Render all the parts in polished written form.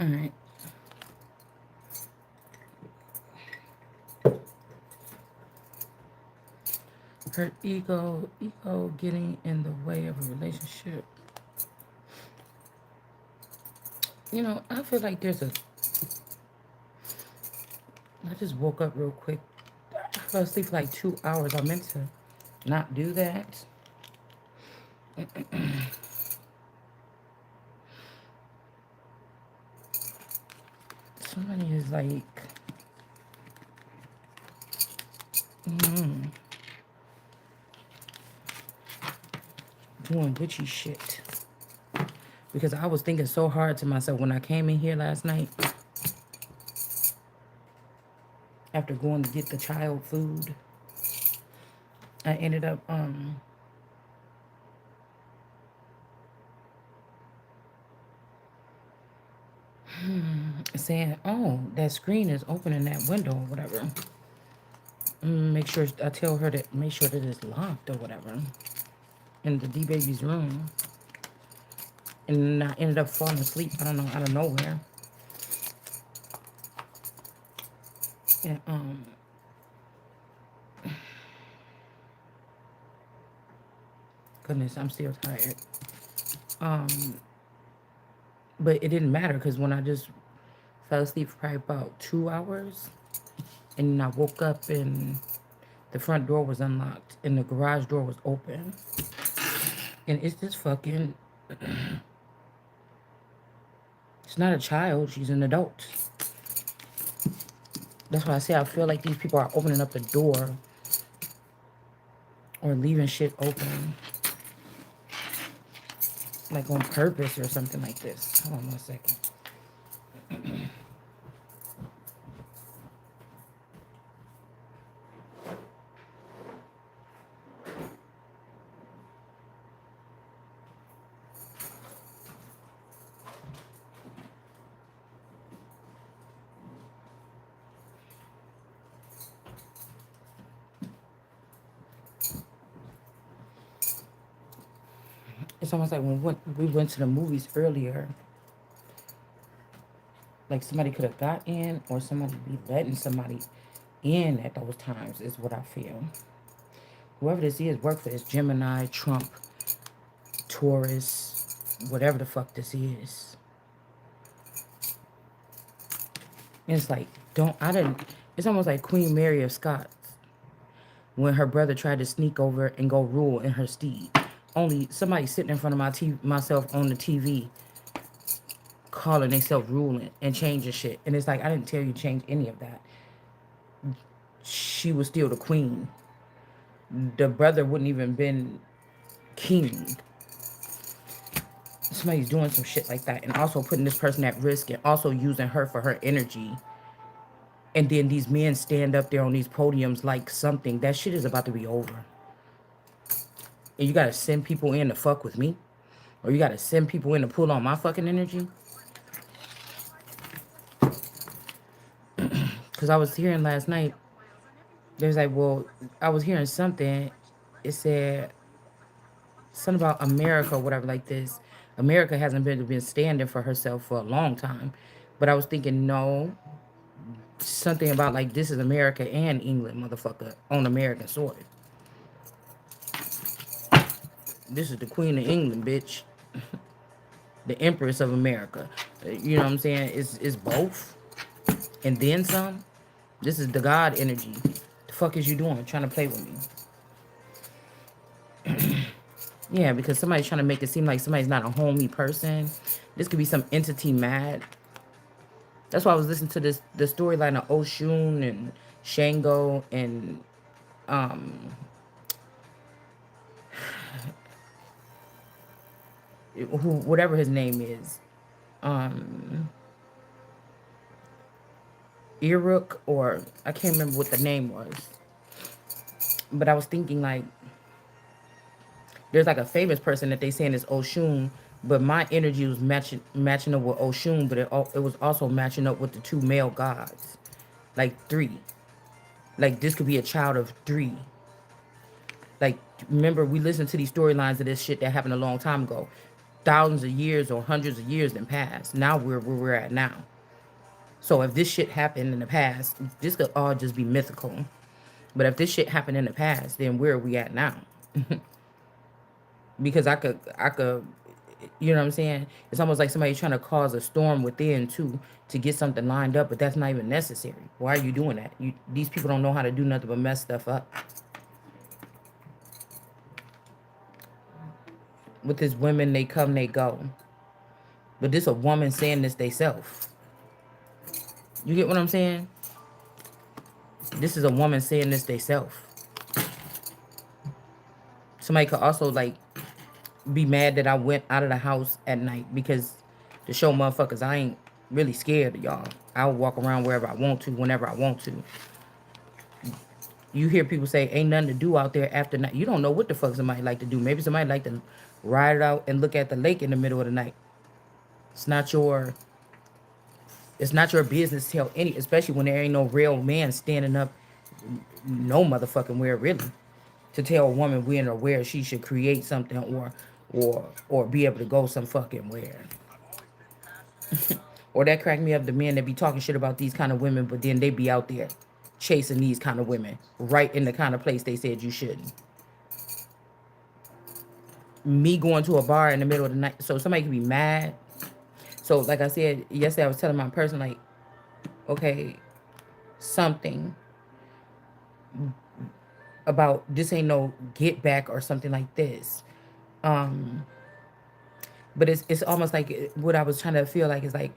Alright. Her ego getting in the way of a relationship. You know, I feel like there's a. I just woke up real quick. I fell asleep for like 2 hours. I meant to not do that. Somebody is like doing witchy shit. Because I was thinking so hard to myself when I came in here last night after going to get the child food. I ended up saying, "Oh, that screen is open in that window or whatever." Make sure I tell her to make sure that it's locked or whatever in the D baby's room. And I ended up falling asleep. I don't know, out of nowhere. And goodness, I'm still tired. Um, but it didn't matter because when I just fell asleep for probably about 2 hours, and I woke up and the front door was unlocked and the garage door was open, and it's this fucking. It's not a child. She's an adult. That's why I say I feel like these people are opening up the door or leaving shit open, like on purpose or something like this. Hold on 1 second. It's almost like when we went to the movies earlier, like somebody could have got in or somebody be letting somebody in at those times is what I feel. Whoever this is, work for this Gemini, Trump, Taurus, whatever the fuck this is. And it's like, it's almost like Queen Mary of Scots when her brother tried to sneak over and go rule in her steed. Only somebody sitting in front of myself on the TV calling themselves ruling and changing shit. And it's like, I didn't tell you to change any of that. She was still the queen. The brother wouldn't even been king. Somebody's doing some shit like that and also putting this person at risk and also using her for her energy. And then these men stand up there on these podiums like something. That shit is about to be over. And you gotta send people in to fuck with me? Or you gotta send people in to pull on my fucking energy? Because I was hearing last night, there's like, well, I was hearing something. It said something about America or whatever like this. America hasn't been standing for herself for a long time. But I was thinking, no, something about like this is America and England, motherfucker, on American soil. This is the Queen of England, bitch. The Empress of America. You know what I'm saying? It's both. And then some. This is the God energy. The fuck is you doing? Trying to play with me. Yeah, because somebody's trying to make it seem like somebody's not a homey person. This could be some entity mad. That's why I was listening to the storyline of Oshun and Shango and whatever his name is. Iruk, or I can't remember what the name was. But I was thinking like there's like a famous person that they saying is Oshun, but my energy was matching up with Oshun, but it was also matching up with the two male gods, like three. Like this could be a child of three. Like remember we listened to these storylines of this shit that happened a long time ago. thousands of years or hundreds of years in past. Now we're where we're at now. So if this shit happened in the past, this could all just be mythical. But if this shit happened in the past, then where are we at now? Because I could, you know what I'm saying? It's almost like somebody trying to cause a storm within too to get something lined up, but that's not even necessary. Why are you doing that? These people don't know how to do nothing but mess stuff up. With this women, they come, they go. But this a woman saying this they self. You get what I'm saying? This is a woman saying this they self. Somebody could also like be mad that I went out of the house at night because to show motherfuckers I ain't really scared of y'all. I'll walk around wherever I want to, whenever I want to. You hear people say ain't nothing to do out there after night. You don't know what the fuck somebody like to do. Maybe somebody like to ride out and look at the lake in the middle of the night. It's not your it's not your business to tell any, especially when there ain't no real man standing up no motherfucking where really to tell a woman when or where she should create something or be able to go some fucking where. Or that crack me up, the men that be talking shit about these kind of women, but then they be out there chasing these kind of women right in the kind of place they said you shouldn't. Me going to a bar in the middle of the night, so somebody can be mad. So like I said yesterday, I was telling my person like, okay, something about this ain't no get back or something like this. Um, but it's almost like what I was trying to feel like is like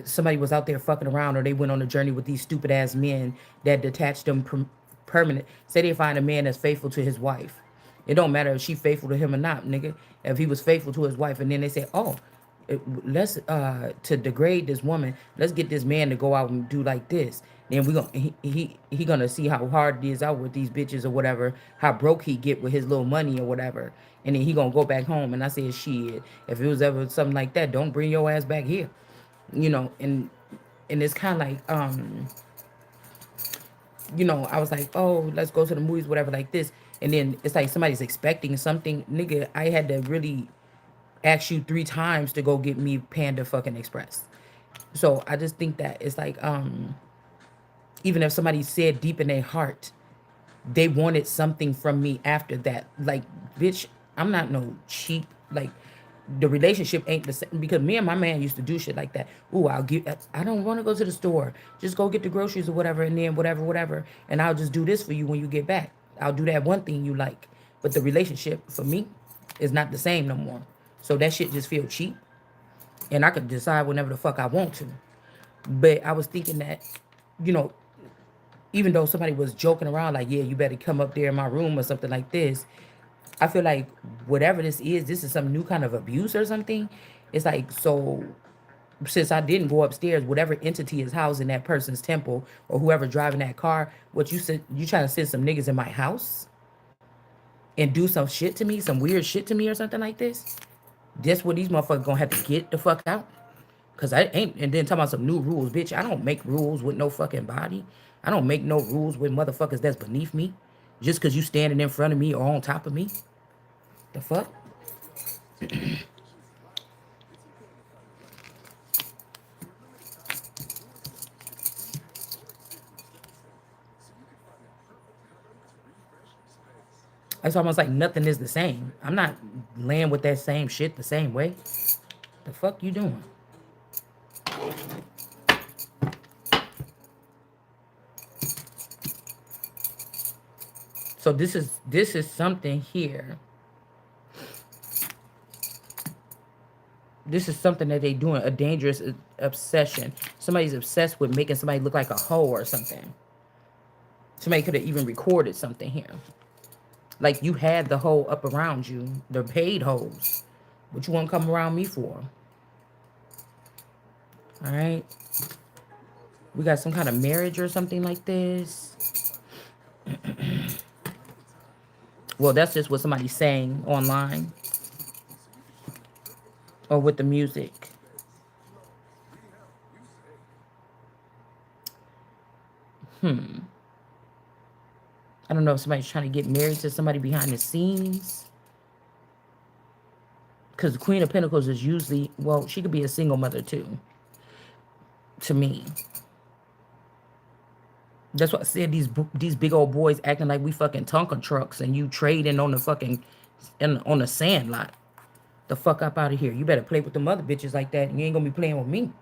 somebody was out there fucking around or they went on a journey with these stupid ass men that detached them permanent. Say they find a man that's faithful to his wife. It don't matter if she faithful to him or not, nigga. If he was faithful to his wife and then they say, oh, let's to degrade this woman, let's get this man to go out and do like this. Then we gonna he gonna see how hard it is out with these bitches or whatever, how broke he get with his little money or whatever, and then he gonna go back home. And I said, shit, if it was ever something like that, don't bring your ass back here, you know. And it's kind of like you know, I was like, oh, let's go to the movies, whatever, like this, and then it's like somebody's expecting something, nigga. I had to really ask you 3 times to go get me Panda fucking Express. So I just think that it's like, even if somebody said deep in their heart they wanted something from me after that, like, bitch, I'm not no cheap, like, the relationship ain't the same because me and my man used to do shit like that. Ooh, I don't want to go to the store. Just go get the groceries or whatever, and then whatever, and I'll just do this for you when you get back. I'll do that one thing you like. But the relationship for me is not the same no more. So that shit just feel cheap, and I could decide whenever the fuck I want to. But I was thinking that, you know, even though somebody was joking around like, yeah, you better come up there in my room or something like this, I feel like whatever this is some new kind of abuse or something. It's like, so since I didn't go upstairs, whatever entity is housed in that person's temple or whoever driving that car, what you said, you trying to send some niggas in my house and do some shit to me, some weird shit to me or something like this? That's what these motherfuckers gonna have to get the fuck out. Cause I ain't, and then talking about some new rules, bitch. I don't make rules with no fucking body. I don't make no rules with motherfuckers that's beneath me. Just cause you standing in front of me or on top of me. The fuck? It's almost like nothing is the same. I'm not laying with that same shit the same way. The fuck you doing? So this is something here. This is something that they doing, a dangerous obsession. Somebody's obsessed with making somebody look like a hoe or something. Somebody could have even recorded something here. Like you had the hoe up around you, the paid hoes. What you want to come around me for? All right. We got some kind of marriage or something like this. Well, that's just what somebody's saying online or with the music. I don't know if somebody's trying to get married to somebody behind the scenes. Because the Queen of Pentacles is usually, well, she could be a single mother too, to me. That's what I said. These big old boys acting like we fucking Tonka trucks and you trading on the fucking on the sand lot. The fuck up out of here. You better play with them other bitches like that. And you ain't gonna be playing with me.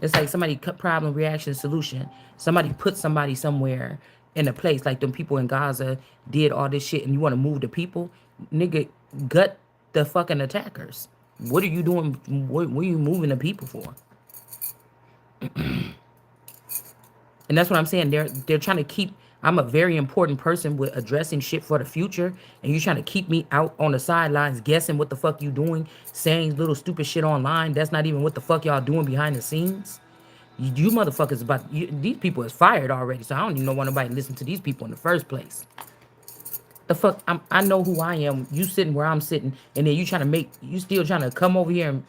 It's like somebody cut problem, reaction, solution. Somebody put somebody somewhere in a place like them people in Gaza did all this shit and you want to move the people. Nigga, gut the fucking attackers. What are you doing? What are you moving the people for? And that's what I'm saying. They're trying to keep. I'm a very important person with addressing shit for the future, and you trying to keep me out on the sidelines, guessing what the fuck you doing, saying little stupid shit online. That's not even what the fuck y'all doing behind the scenes. You motherfuckers these people is fired already, so I don't even know why nobody listen to these people in the first place. The fuck, I know who I am. You sitting where I'm sitting, and then you still trying to come over here and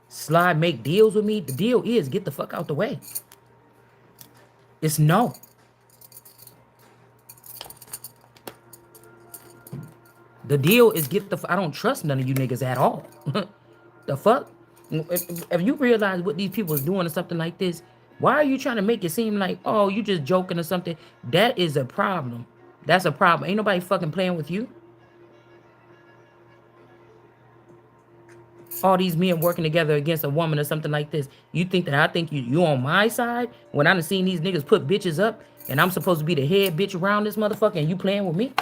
slide, make deals with me. The deal is get the fuck out the way. It's no. The deal is I don't trust none of you niggas at all. The fuck? If you realize what these people is doing or something like this, why are you trying to make it seem like, oh, you just joking or something? That is a problem. That's a problem. Ain't nobody fucking playing with you. All these men working together against a woman or something like this. You think that I think you on my side when I done seen these niggas put bitches up and I'm supposed to be the head bitch around this motherfucker and you playing with me?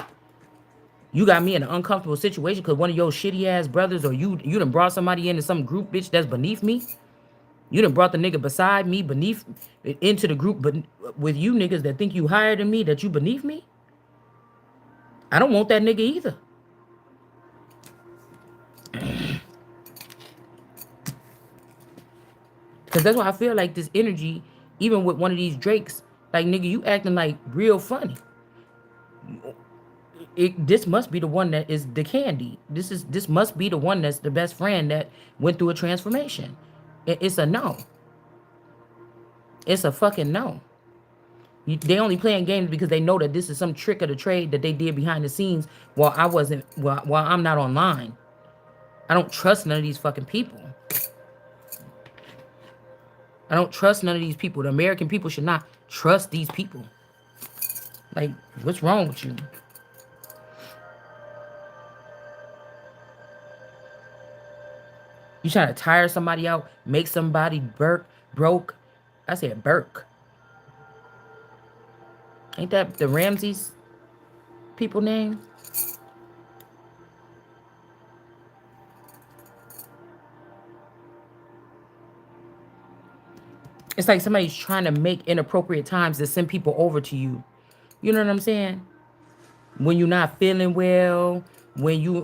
You got me in an uncomfortable situation because one of your shitty ass brothers or you done brought somebody into some group, bitch, that's beneath me. You done brought the nigga beside me, beneath, into the group, but with you niggas that think you higher than me, that you beneath me. I don't want that nigga either. Because that's why I feel like this energy, even with one of these Drakes, like, nigga, you acting like real funny. This must be the one that is the candy. This must be the one that's the best friend that went through a transformation. It's a no. It's a fucking no. They only playing games because they know that this is some trick of the trade that they did behind the scenes while I'm not online. I don't trust none of these fucking people. I don't trust none of these people. The American people should not trust these people. Like, what's wrong with you? You trying to tire somebody out, make somebody broke. I said Burke. Ain't that the Ramses people name? It's like somebody's trying to make inappropriate times to send people over to you. You know what I'm saying? When you're not feeling well, when you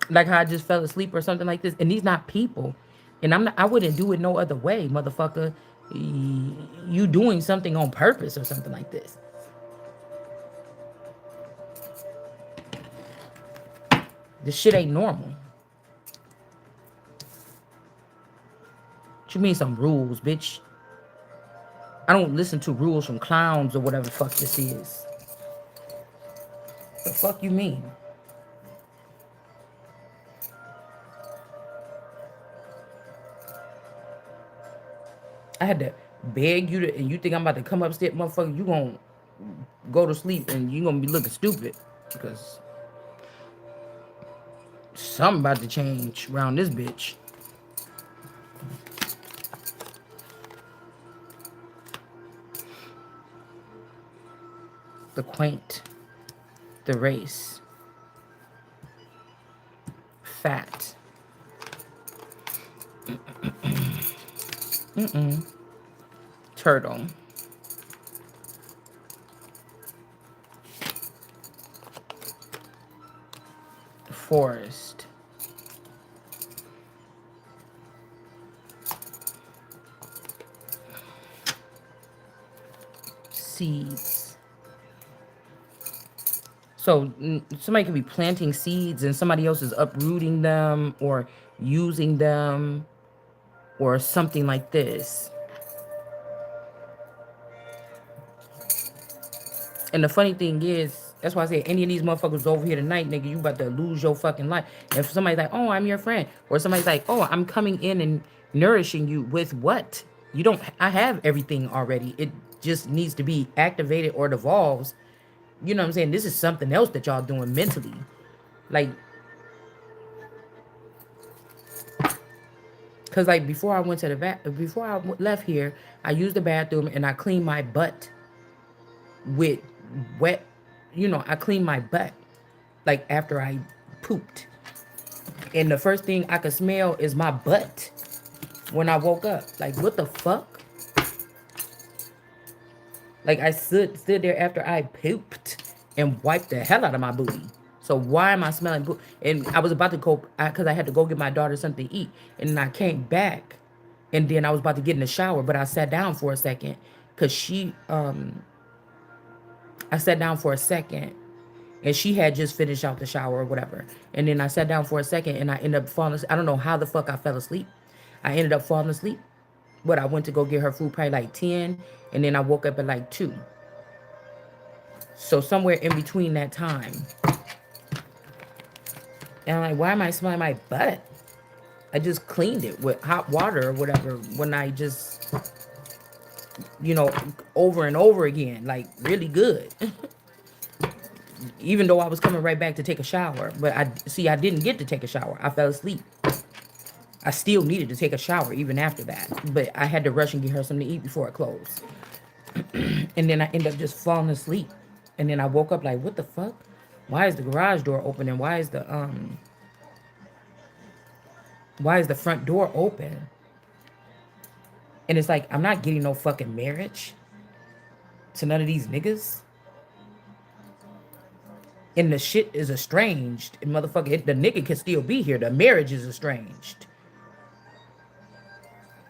like how I just fell asleep or something like this. And these not people. And I wouldn't do it no other way, motherfucker. You doing something on purpose or something like this. This shit ain't normal. What you mean some rules, bitch? I don't listen to rules from clowns or whatever the fuck this is. The fuck you mean? I had to beg you to, and you think I'm about to come upstairs, motherfucker, you gonna go to sleep and you gonna be looking stupid. Because something about to change around this bitch. The quaint. The race. Fat. Turtle. Forest. Seeds. So somebody could be planting seeds and somebody else is uprooting them or using them or something like this. And the funny thing is, that's why I say any of these motherfuckers over here tonight, nigga, you about to lose your fucking life. And if somebody's like, oh, I'm your friend, or somebody's like, oh, I'm coming in and nourishing you with what? You don't, I have everything already. It just needs to be activated or devolves. You know what I'm saying? This is something else that y'all doing mentally. Like, cause like before I went to the before I left here, I used the bathroom and I cleaned my butt with wet, I cleaned my butt like after I pooped. And the first thing I could smell is my butt when I woke up. Like, what the fuck? Like, I stood there after I pooped and wiped the hell out of my booty. So why am I smelling poop? And I was about to go, because I had to go get my daughter something to eat. And then I came back. And then I was about to get in the shower, but I sat down for a second. Because I sat down for a second. And she had just finished out the shower or whatever. And then I sat down for a second and I ended up falling asleep. I don't know how the fuck I fell asleep. I ended up falling asleep. But I went to go get her food probably like 10. And then I woke up at like 2. So somewhere in between that time. And I'm like, why am I smelling my butt? I just cleaned it with hot water or whatever when I just, over and over again. Like, really good. Even though I was coming right back to take a shower. But I didn't get to take a shower. I fell asleep. I still needed to take a shower even after that. But I had to rush and get her something to eat before it closed. And then I ended up just falling asleep. And then I woke up like, what the fuck? Why is the garage door open? And why is the front door open? And it's like, I'm not getting no fucking marriage to none of these niggas. And the shit is estranged. And motherfucker, the nigga can still be here. The marriage is estranged.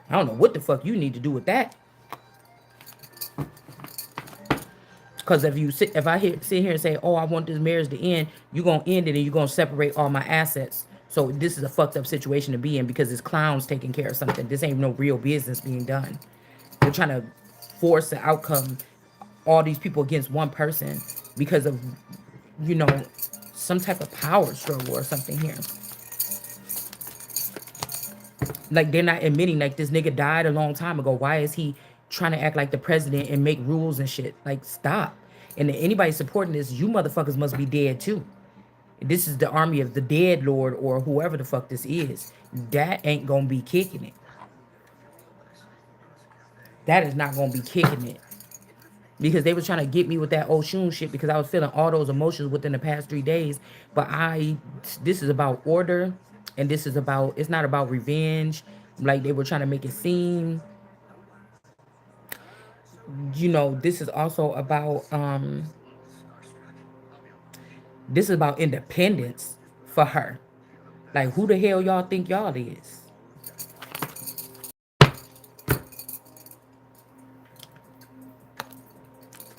I don't know what the fuck you need to do with that. Because if I sit here and say, oh, I want this marriage to end, you're going to end it and you're going to separate all my assets. So this is a fucked up situation to be in because this clown's taking care of something. This ain't no real business being done. They're trying to force the outcome, all these people against one person because of, some type of power struggle or something here. Like, they're not admitting, like, this nigga died a long time ago. Why is he trying to act like the president and make rules and shit? Like, stop. And anybody supporting this, you motherfuckers must be dead too. This is the army of the dead lord or whoever the fuck this is. That ain't gonna be kicking it. That is not gonna be kicking it. Because they were trying to get me with that Oshun shit because I was feeling all those emotions within the past 3 days. But this is about order. And this is about, it's not about revenge. Like they were trying to make it seem. This is also about, this is about independence for her. Like, who the hell y'all think y'all is?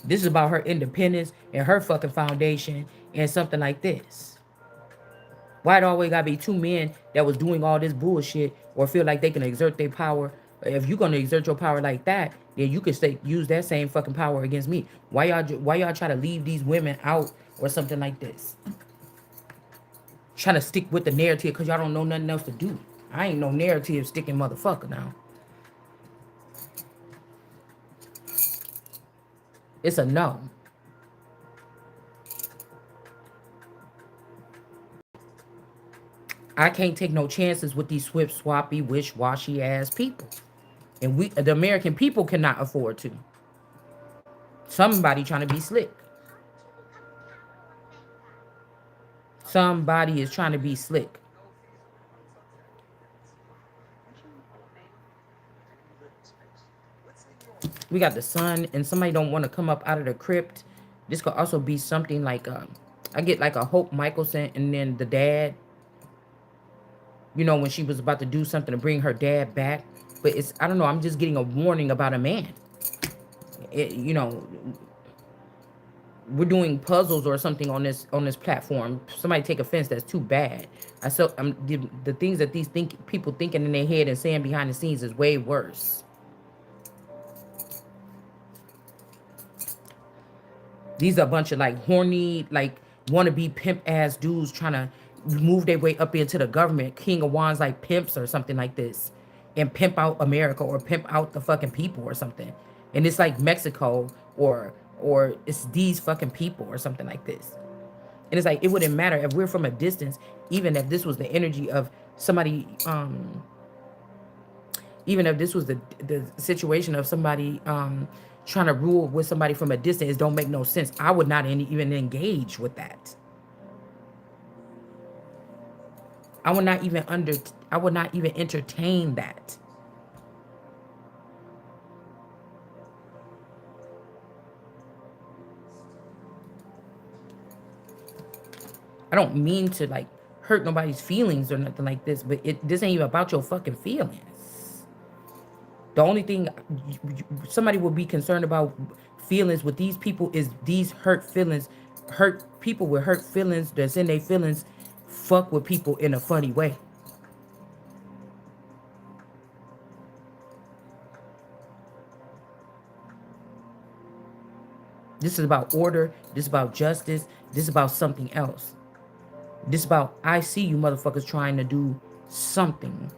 This is about her independence and her fucking foundation and something like this. Why it always gotta be 2 men that was doing all this bullshit or feel like they can exert their power? If you're gonna exert your power like that, then you can use that same fucking power against me. Why y'all try to leave these women out or something like this? Trying to stick with the narrative because y'all don't know nothing else to do. I ain't no narrative sticking motherfucker now. It's a no. I can't take no chances with these swip swappy, wish-washy ass people. And the American people cannot afford to. Somebody trying to be slick. Somebody is trying to be slick. We got the sun, and somebody don't want to come up out of the crypt. This could also be something like, I get like a Hope Michelson and then the dad. When she was about to do something to bring her dad back. But I don't know, I'm just getting a warning about a man. We're doing puzzles or something on this platform. Somebody take offense, that's too bad. The things that these people thinking in their head and saying behind the scenes is way worse. These are a bunch of like horny, like wannabe pimp ass dudes trying to move their way up into the government. King of Wands like pimps or something like this. And pimp out America or pimp out the fucking people or something. And it's like Mexico or it's these fucking people or something like this. And it's like it wouldn't matter if we're from a distance, even if this was the energy of somebody, even if this was the situation of somebody trying to rule with somebody from a distance, it don't make no sense. I would not even engage with that. I would not even I would not even entertain that. I don't mean to like hurt nobody's feelings or nothing like this, but this ain't even about your fucking feelings. The only thing somebody will be concerned about feelings with these people is these hurt feelings, hurt people with hurt feelings that's in their feelings fuck with people in a funny way. This is about order. This is about justice. This is about something else. This is about I see you motherfuckers trying to do something.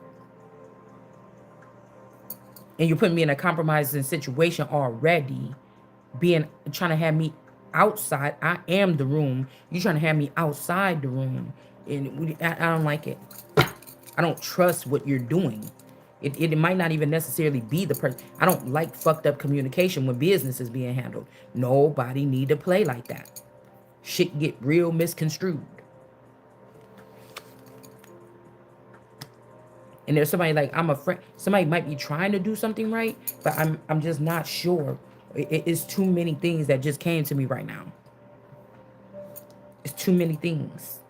And you're putting me in a compromising situation already. Trying to have me outside. I am the room. You trying to have me outside the room. And I don't like it. I don't trust what you're doing. It might not even necessarily be the person. I don't like fucked up communication when business is being handled. Nobody need to play like that. Shit get real misconstrued. And there's somebody like I'm a friend. Somebody might be trying to do something right, but I'm just not sure. It's too many things that just came to me right now. It's too many things.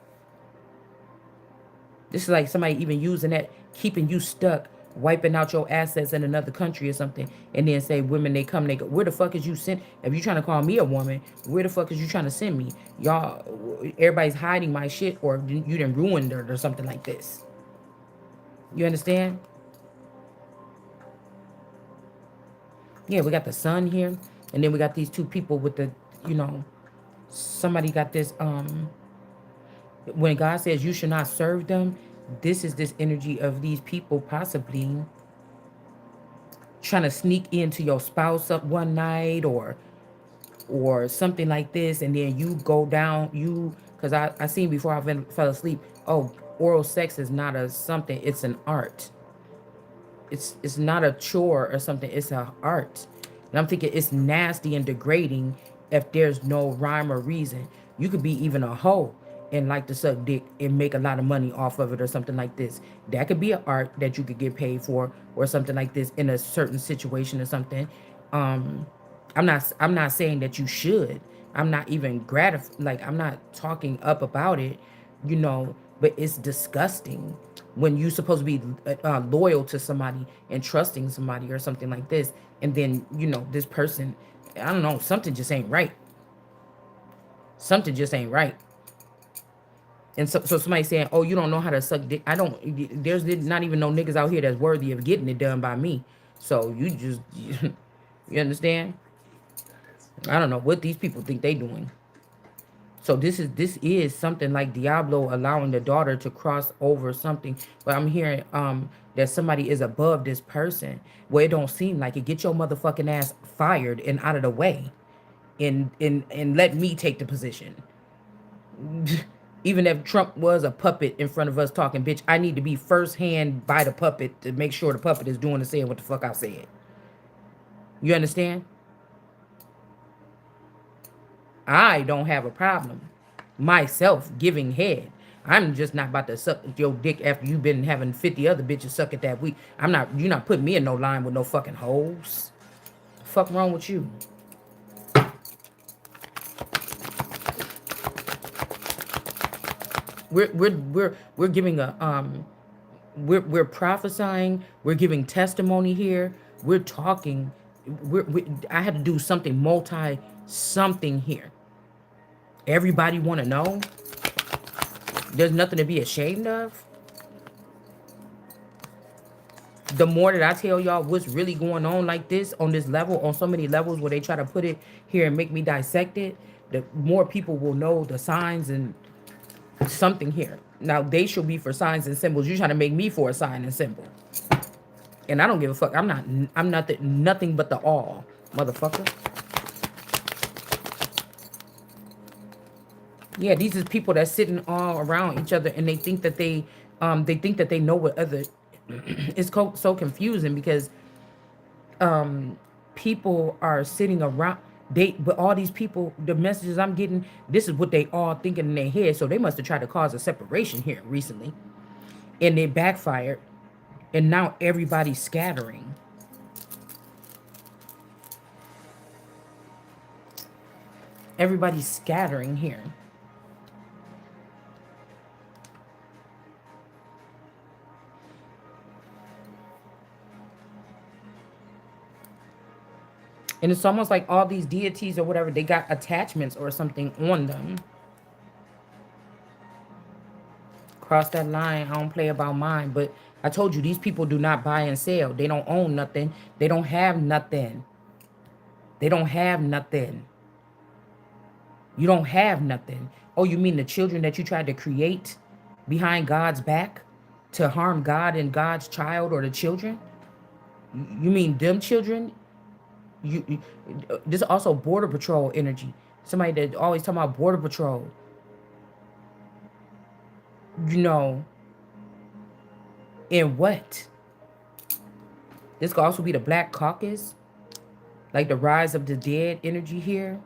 This is like somebody even using that, keeping you stuck, wiping out your assets in another country or something, and then say women they come, they go. Where the fuck is you sent? If you trying to call me a woman, where the fuck is you trying to send me? Y'all, everybody's hiding my shit, or you done ruined it or something like this. You understand? Yeah, we got the sun here, and then we got these two people with the, somebody got this. When God says you should not serve them, this is this energy of these people possibly trying to sneak into your spouse up one night or something like this, and then you go down because I seen before I fell asleep. Oh, oral sex is not a something, it's an art. It's not a chore or something, it's an art. And I'm thinking it's nasty and degrading if there's no rhyme or reason. You could be even a hoe and like to suck dick and make a lot of money off of it or something like this. That could be an art that you could get paid for or something like this in a certain situation or something. Um, I'm not saying that you should. I'm not even I'm not talking up about it, but it's disgusting when you're supposed to be loyal to somebody and trusting somebody or something like this, and then this person, I don't know, something just ain't right. Something just ain't right. And so somebody saying, oh, you don't know how to suck dick. I don't, there's not even no niggas out here that's worthy of getting it done by me. So you just, you understand? I don't know what these people think they doing. So this is something like Diablo allowing the daughter to cross over something. But I'm hearing that somebody is above this person. Well, it don't seem like it. Get your motherfucking ass fired and out of the way. And let me take the position. Even if Trump was a puppet in front of us talking, bitch, I need to be firsthand by the puppet to make sure the puppet is doing and saying what the fuck I said. You understand? I don't have a problem myself giving head. I'm just not about to suck your dick after you've been having 50 other bitches suck it that week. You're not putting me in no line with no fucking hoes. Fuck wrong with you? We're giving we're prophesying, we're giving testimony here, we're talking, I had to do something something here. Everybody want to know. There's nothing to be ashamed of. The more that I tell y'all what's really going on like this, on this level, on so many levels where they try to put it here and make me dissect it, the more people will know the signs and something here. Now they should be for signs and symbols. You're trying to make me for a sign and symbol, and I don't give a fuck. I'm not. I'm not nothing but the all, motherfucker. Yeah, these is people that's sitting all around each other, and they think that they know what other. It's so confusing because people are sitting around. But all these people, the messages I'm getting, this is what they all thinking in their head. So they must have tried to cause a separation here recently, and it backfired, and now everybody's scattering. Everybody's scattering here. And it's almost like all these deities or whatever, they got attachments or something on them. Cross that line. I don't play about mine. But I told you, these people do not buy and sell. They don't own nothing. They don't have nothing. They don't have nothing. You don't have nothing. Oh, you mean the children that you tried to create behind God's back to harm God and God's child or the children? You mean them children? You this is also border patrol energy. Somebody that always talking about border patrol. You know, in what? This could also be the Black Caucus, like the rise of the dead energy here.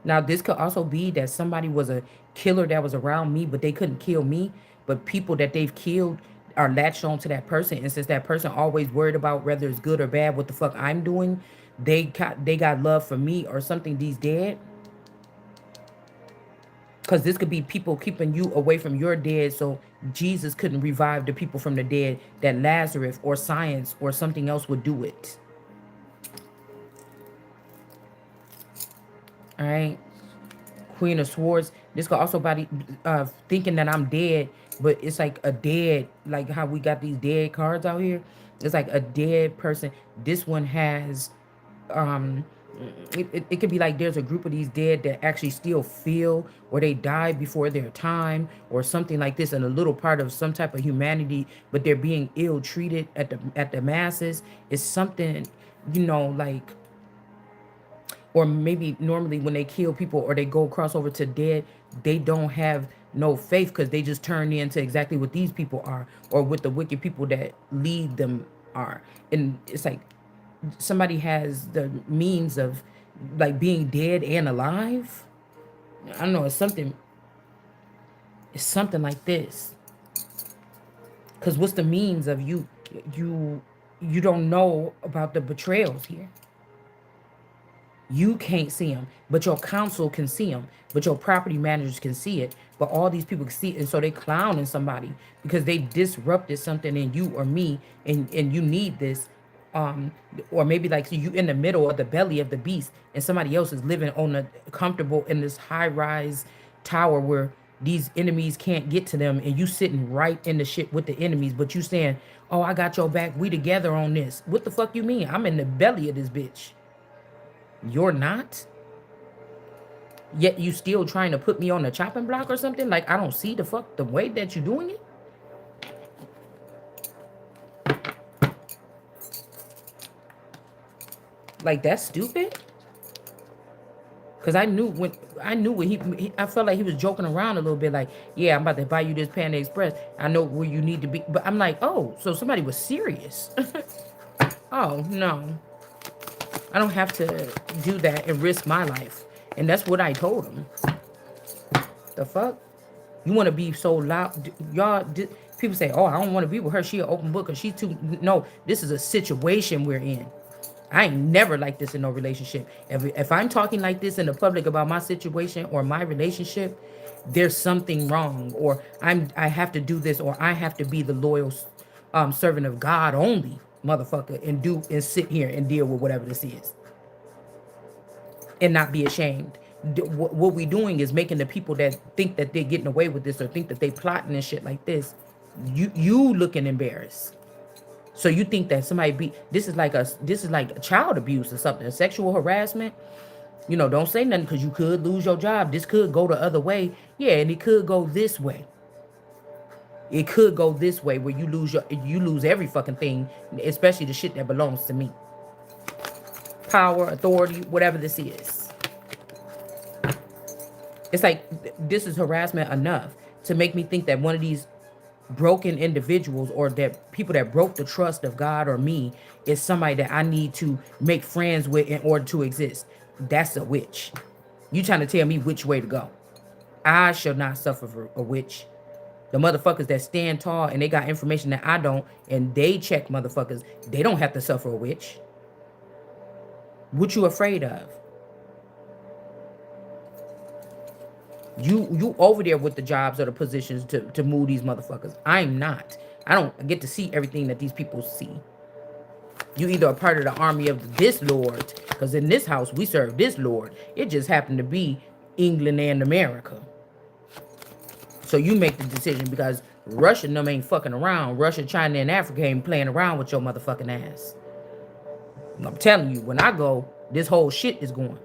Now, this could also be that somebody was a killer that was around me, but they couldn't kill me. But people that they've killed are latched on to that person. And since that person always worried about whether it's good or bad, what the fuck I'm doing, they got love for me or something, these dead. Because this could be people keeping you away from your dead so Jesus couldn't revive the people from the dead, that Lazarus or science or something else would do it. All right. Queen of Swords. This could also be thinking that I'm dead, but it's like a dead, like how we got these dead cards out here. It's like a dead person. This one has, um, it could be like there's a group of these dead that actually still feel, or they died before their time or something like this, and a little part of some type of humanity, but they're being ill treated at the masses. It's something, like, or maybe normally when they kill people or they go cross over to dead, they don't have no faith because they just turn into exactly what these people are, or what the wicked people that lead them are. And it's like somebody has the means of like being dead and alive. I don't know, it's something like this. Because what's the means of you don't know about the betrayals here. You can't see them, but your council can see them, but your property managers can see it, but all these people can see it, and so they clowning somebody because they disrupted something in you or me, and you need this, um, or maybe like so you in the middle of the belly of the beast, and somebody else is living on a comfortable in this high rise tower where these enemies can't get to them, and you sitting right in the shit with the enemies, but you saying, "Oh, I got your back. We together on this." What the fuck you mean? I'm in the belly of this bitch. You're not? Yet you still trying to put me on the chopping block or something? Like I don't see the way that you're doing it? Like that's stupid? Cause I knew when I felt like he was joking around a little bit, like, yeah, I'm about to buy you this Panda Express. I know where you need to be. But I'm like, oh, so somebody was serious. Oh no. I don't have to do that and risk my life. And that's what I told him. The fuck? You want to be so loud? Y'all, people say, oh, I don't want to be with her. She an open book or she too. No, this is a situation we're in. I ain't never like this in no relationship. If I'm talking like this in the public about my situation or my relationship, there's something wrong, or I have to do this, or I have to be the loyal servant of God only, motherfucker, and sit here and deal with whatever this is and not be ashamed. What we doing is making the people that think that they're getting away with this or think that they plotting and shit like this, you looking embarrassed. So you think that somebody this is like child abuse or something, sexual harassment. You know, don't say nothing because you could lose your job. This could go the other way. Yeah, and it could go this way. It could go this way where you lose every fucking thing, especially the shit that belongs to me. Power, authority, whatever this is. It's like this is harassment enough to make me think that one of these broken individuals or that people that broke the trust of God or me is somebody that I need to make friends with in order to exist. That's a witch. You trying to tell me which way to go? I shall not suffer for a witch. The motherfuckers that stand tall and they got information that I don't, and they check motherfuckers, they don't have to suffer a witch. What you afraid of? You over there with the jobs or the positions to move these motherfuckers. I'm not. I don't get to see everything that these people see. You either a part of the army of this Lord, because in this house we serve this Lord. It just happened to be England and America. So you make the decision because Russia and them ain't fucking around. Russia, China, and Africa ain't playing around with your motherfucking ass. I'm telling you, when I go, this whole shit is going.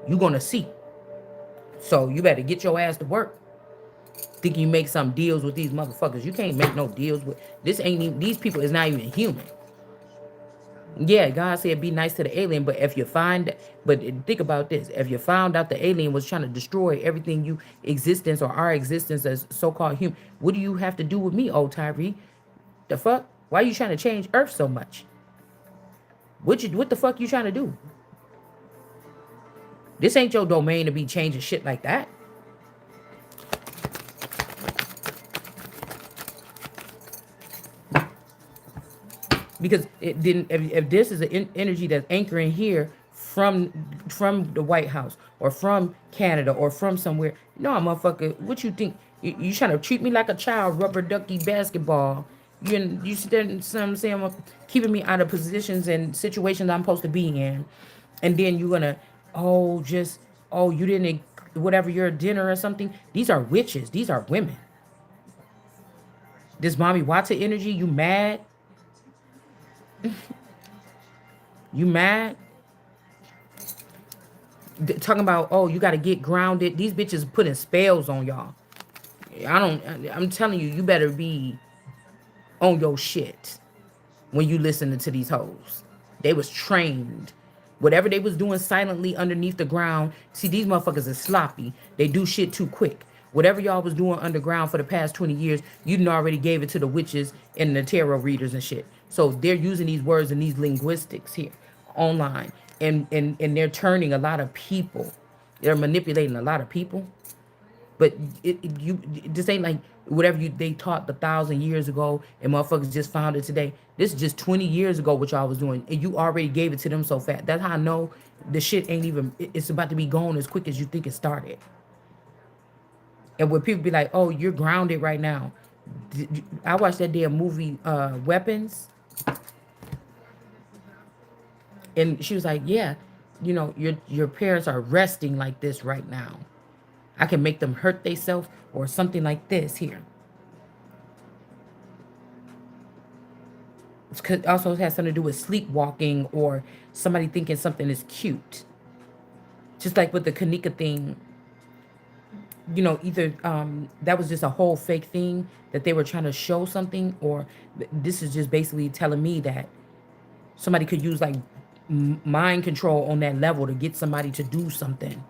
You gonna see. So you better get your ass to work. Think you make some deals with these motherfuckers. You can't make no deals with this. Ain't even, these people is not even human. Yeah, God said be nice to the alien, but if you find, but think about this: if you found out the alien was trying to destroy everything you existence or our existence as so-called human, what do you have to do with me, old Tyree? The fuck? Why are you trying to change Earth so much? What the fuck you trying to do? This ain't your domain to be changing shit like that. Because it didn't. If this is an energy that's anchoring here from the White House or from Canada or from somewhere, no, motherfucker, what you think? You trying to treat me like a child, rubber ducky basketball? You stand, some saying, keeping me out of positions and situations I'm supposed to be in, and then you're gonna, just you didn't whatever your dinner or something. These are witches. These are women. This mommy Wata energy. You mad? You mad? Talking about, you got to get grounded. These bitches putting spells on y'all. I'm telling you, you better be on your shit when you listening to these hoes. They was trained. Whatever they was doing silently underneath the ground. See, these motherfuckers is sloppy. They do shit too quick. Whatever y'all was doing underground for the past 20 years, you done already gave it to the witches and the tarot readers and shit. So they're using these words and these linguistics here online. And they're turning a lot of people. They're manipulating a lot of people. But this ain't like whatever they taught 1,000 years ago and motherfuckers just found it today. This is just 20 years ago what y'all was doing. And you already gave it to them so fast. That's how I know the shit ain't even, it's about to be gone as quick as you think it started. And when people be like, oh, you're grounded right now. I watched that damn movie, Weapons. And she was like, yeah, your parents are resting like this right now. I can make them hurt themselves or something like this here. It also has something to do with sleepwalking or somebody thinking something is cute. Just like with the Kanika thing, either that was just a whole fake thing that they were trying to show something, or this is just basically telling me that somebody could use like mind control on that level to get somebody to do something.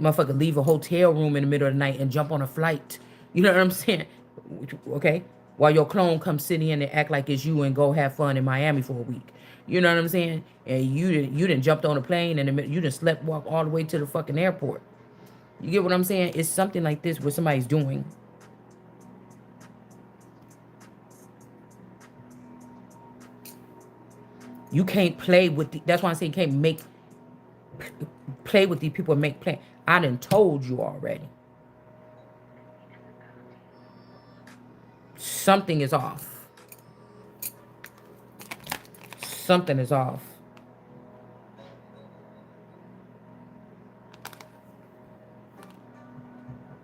Motherfucker leave a hotel room in the middle of the night and jump on a flight. You know what I'm saying? Okay? While your clone comes sit in and act like it's you and go have fun in Miami for a week. You know what I'm saying? And you didn't jumped on a plane and you didn't slept walk all the way to the fucking airport. You get what I'm saying? It's something like this what somebody's doing. You can't play with that's why I say you can't play with these people and make play. I done told you already. Something is off. Something is off.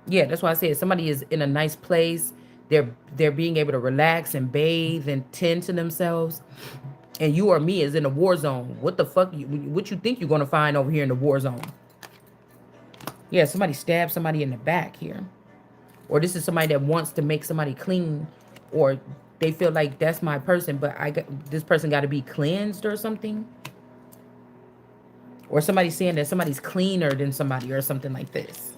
Yeah, that's why I said somebody is in a nice place. They're being able to relax and bathe and tend to themselves. And you or me is in a war zone. What the fuck? What you think you're gonna find over here in the war zone? Yeah, somebody stabbed somebody in the back here. Or this is somebody that wants to make somebody clean. Or they feel like that's my person, but this person got to be cleansed or something. Or somebody saying that somebody's cleaner than somebody or something like this.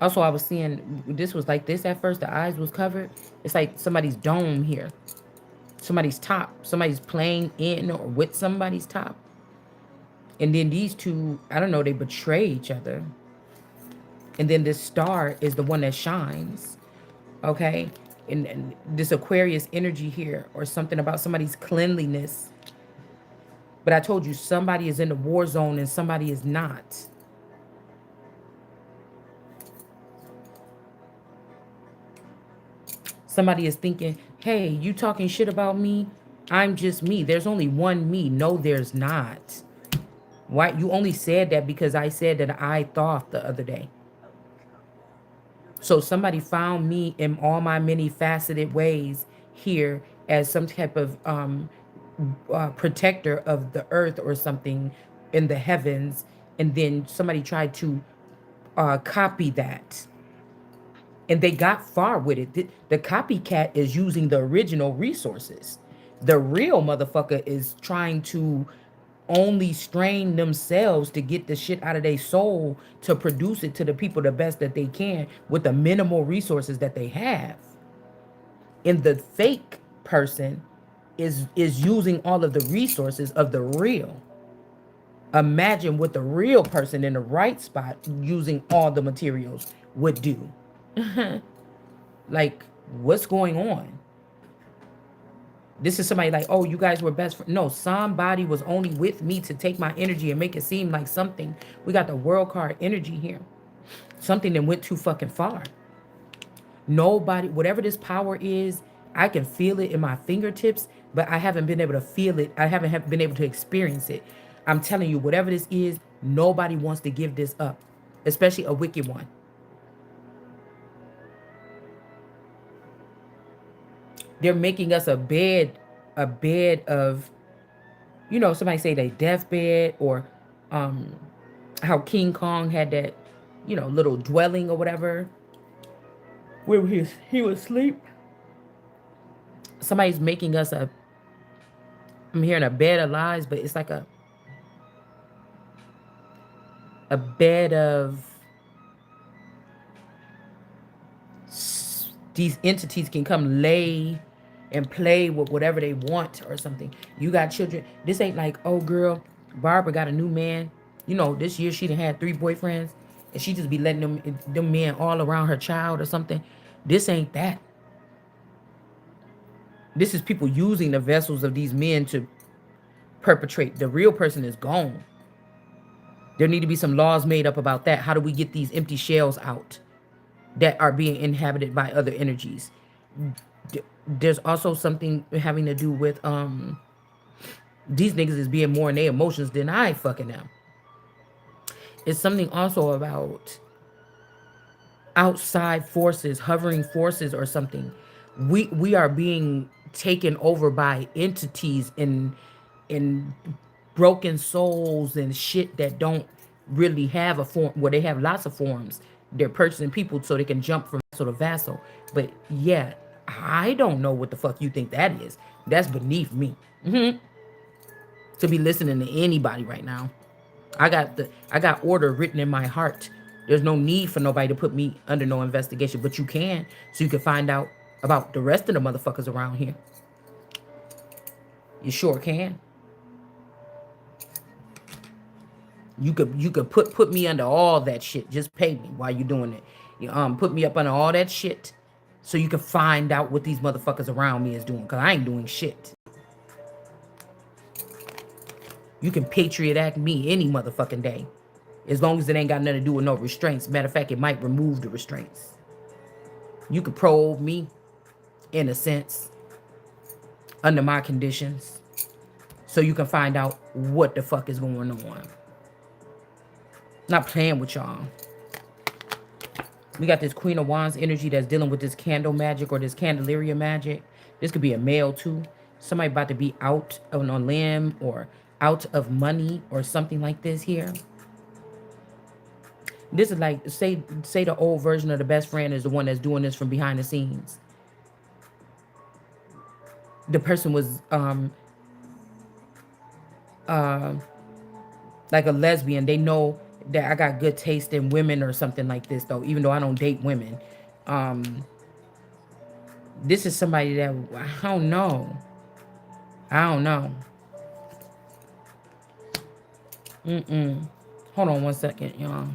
Also, I was seeing this was like this at first. The eyes was covered. It's like somebody's dome here. Somebody's top. Somebody's playing in or with somebody's top. And then these two, I don't know, they betray each other. And then this star is the one that shines. Okay? And this Aquarius energy here, or something about somebody's cleanliness. But I told you, somebody is in the war zone and somebody is not. Somebody is thinking, hey, you talking shit about me? I'm just me. There's only one me. No, there's not. Why? You only said that because I said that I thought the other day. So somebody found me in all my many faceted ways here as some type of protector of the earth or something in the heavens. And then somebody tried to copy that. And they got far with it. The copycat is using the original resources. The real motherfucker is trying to only strain themselves to get the shit out of their soul to produce it to the people the best that they can with the minimal resources that they have. And the fake person is using all of the resources of the real. Imagine what the real person in the right spot using all the materials would do. Like, what's going on? This is somebody like, oh, you guys were best friends. No, somebody was only with me to take my energy and make it seem like something. We got the world card energy here. Something that went too fucking far. Nobody, whatever this power is, I can feel it in my fingertips, but I haven't been able to feel it. I haven't been able to experience it. I'm telling you, whatever this is, nobody wants to give this up, especially a wicked one. They're making us a bed of, you know, somebody say they deathbed, or how King Kong had that, you know, little dwelling or whatever where he would sleep. Somebody's making us a, I'm hearing a bed of lies, but it's like a bed of, these entities can come lay and play with whatever they want or something. You got children. This ain't like, oh girl, Barbara got a new man. You know, this year she done had 3 boyfriends and she just be letting them men all around her child or something. This ain't that. This is people using the vessels of these men to perpetrate. The real person is gone. There need to be some laws made up about that. How do we get these empty shells out that are being inhabited by other energies? There's also something having to do with these niggas is being more in their emotions than I fucking am. It's something also about outside forces, hovering forces or something. We are being taken over by entities in broken souls and shit that don't really have a form, where they have lots of forms. They're purchasing people so they can jump from vassal to vassal. But yeah, I don't know what the fuck you think that is. That's beneath me. To be listening to anybody right now. I got order written in my heart. There's no need for nobody to put me under no investigation, but you can, so you can find out about the rest of the motherfuckers around here. You sure can. You could put me under all that shit. Just pay me while you doing it. You put me up under all that shit so you can find out what these motherfuckers around me is doing, because I ain't doing shit. You can Patriot Act me any motherfucking day, as long as it ain't got nothing to do with no restraints. Matter of fact, it might remove the restraints. You could probe me, in a sense, under my conditions, so you can find out what the fuck is going on. Not playing with y'all. We got this Queen of Wands energy that's dealing with this candle magic or this Candelaria magic. This could be a male too. Somebody about to be out on a limb or out of money or something like this here. This is like, say the old version of the best friend is the one that's doing this from behind the scenes. The person was like a lesbian. They know that I got good taste in women or something like this though, even though I don't date women. This is somebody that I don't know. I don't know. Hold on one second, y'all.